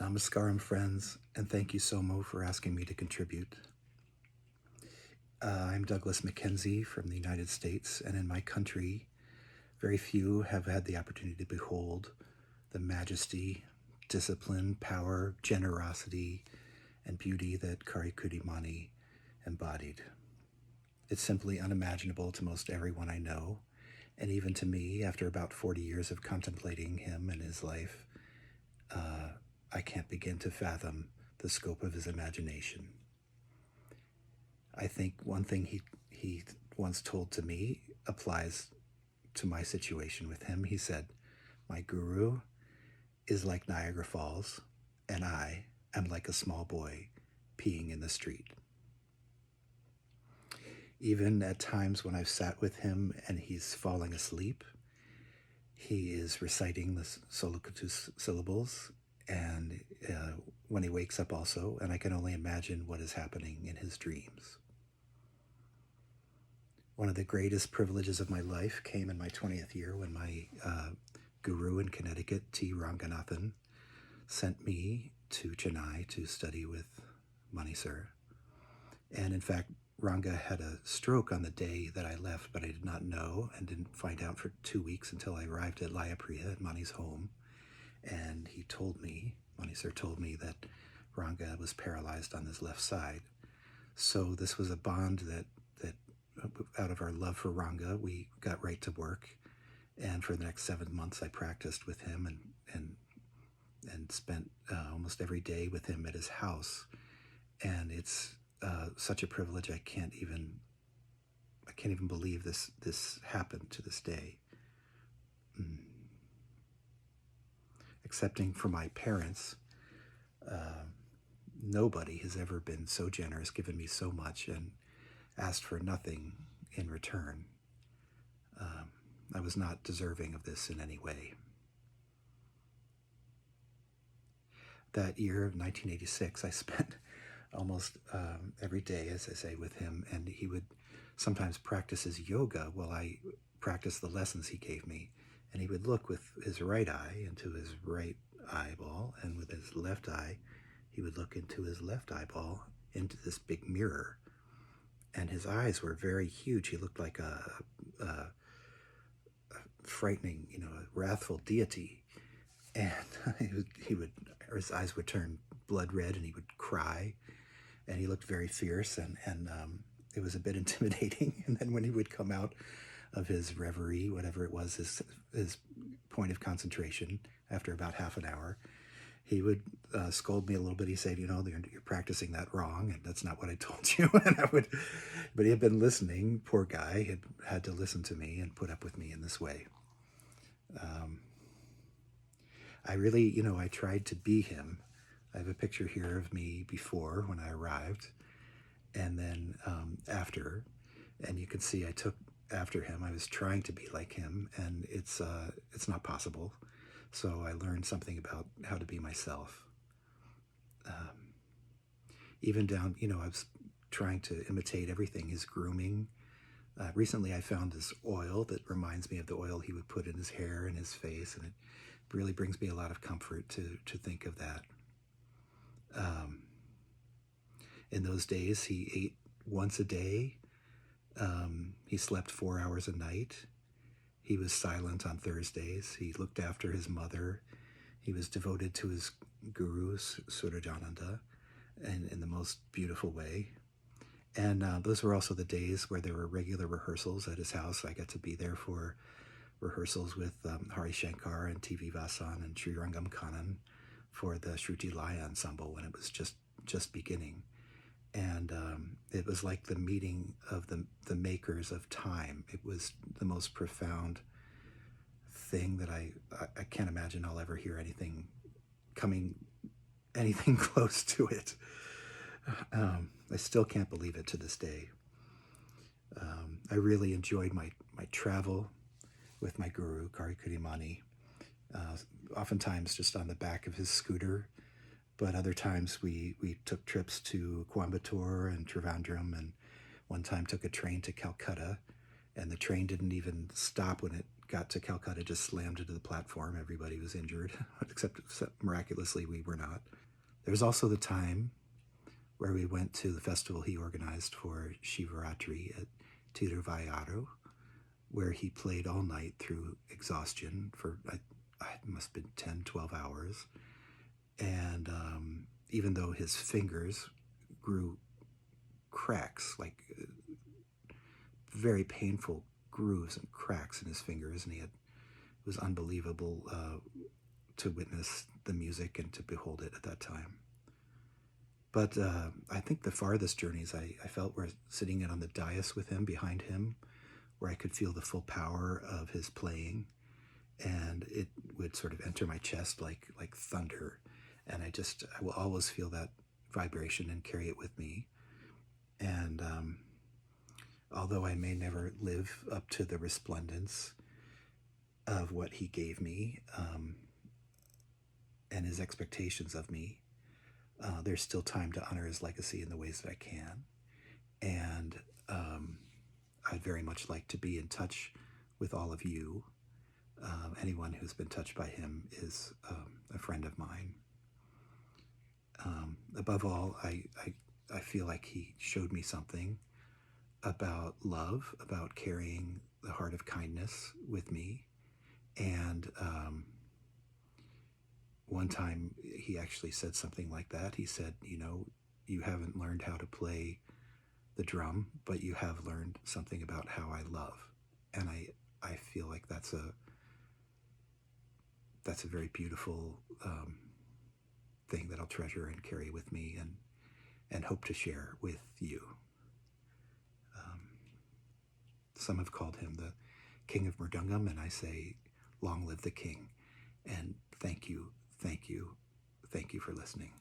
Namaskaram, friends, and thank you so much for asking me to contribute. I'm Douglas MacKenzie from the United States, and in my country, very few have had the opportunity to behold the majesty, discipline, power, generosity, and beauty that Karikutimani embodied. It's simply unimaginable to most everyone I know, and even to me, after about 40 years of contemplating him and his life, I can't begin to fathom the scope of his imagination. I think one thing he once told to me applies to my situation with him. He said, "My guru is like Niagara Falls, and I am like a small boy peeing in the street." Even at times when I've sat with him and he's falling asleep, he is reciting the Solokutu syllables, and when he wakes up also, and I can only imagine what is happening in his dreams. One of the greatest privileges of my life came in my 20th year when my guru in Connecticut, T. Ranganathan, sent me to Chennai to study with Mani Sir. And in fact, Ranga had a stroke on the day that I left, but I did not know and didn't find out for 2 weeks until I arrived at Layapriya, at Mani's home. And he told me, Mani Sir told me, that Ranga was paralyzed on his left side. So this was a bond that out of our love for Ranga, we got right to work. And for the next 7 months, I practiced with him and spent almost every day with him at his house. And it's such a privilege. I can't even believe this happened to this day. Excepting for my parents, nobody has ever been so generous, given me so much, and asked for nothing in return. I was not deserving of this in any way. That year of 1986, I spent almost every day, as I say, with him, and he would sometimes practice his yoga while I practiced the lessons he gave me. And he would look with his right eye into his right eyeball, and with his left eye, he would look into his left eyeball into this big mirror. And his eyes were very huge. He looked like a frightening, a wrathful deity. And his eyes would turn blood red, and he would cry, and he looked very fierce, and it was a bit intimidating. And then when he would come out of his reverie, whatever it was, his point of concentration, after about half an hour, he would scold me a little bit. He said, you're practicing that wrong, and that's not what I told you. But he had been listening. Poor guy had to listen to me and put up with me in this way. I really, I tried to be him. I have a picture here of me before, when I arrived, and then after, and you can see I took after him. I was trying to be like him, and it's not possible. So I learned something about how to be myself. Even down, I was trying to imitate everything, his grooming. Recently I found this oil that reminds me of the oil he would put in his hair and his face, and it really brings me a lot of comfort to think of that. In those days, he ate once a day. He slept 4 hours a night. He was silent on Thursdays. He looked after his mother. He was devoted to his guru, Surajananda, and in the most beautiful way. And those were also the days where there were regular rehearsals at his house. I got to be there for rehearsals with Hari Shankar and T.V. Vasan and Sri Rangam Kannan for the Shruti Laya ensemble when it was just beginning. And it was like the meeting of the makers of time. It was the most profound thing that I can't imagine I'll ever hear anything close to it. I still can't believe it to this day. I really enjoyed my travel with my guru, Karikutimani, oftentimes just on the back of his scooter, but other times we took trips to Coimbatore and Trivandrum, and one time took a train to Calcutta, and the train didn't even stop when it got to Calcutta just slammed into the platform. Everybody was injured, except miraculously we were not. There was also the time where we went to the festival he organized for Shivaratri at Tiruvayadu, where he played all night through exhaustion for, it must have been 10, 12 hours. And even though his fingers grew cracks, like very painful grooves and cracks in his fingers, and it was unbelievable to witness the music and to behold it at that time. But I think the farthest journeys I felt were sitting on the dais with him, behind him, where I could feel the full power of his playing, and it would sort of enter my chest like thunder, and I will always feel that vibration and carry it with me. And although I may never live up to the resplendence of what he gave me and his expectations of me, there's still time to honor his legacy in the ways that I can. And I'd very much like to be in touch with all of you. Anyone who's been touched by him is a friend of mine. Above all, I feel like he showed me something about love, about carrying the heart of kindness with me. And one time he actually said something like that. He said, you haven't learned how to play the drum, but you have learned something about how I love. And I feel like that's a very beautiful thing that I'll treasure and carry with me and hope to share with you. Some have called him the King of Mridangam, and I say, long live the King. And thank you, thank you, thank you for listening.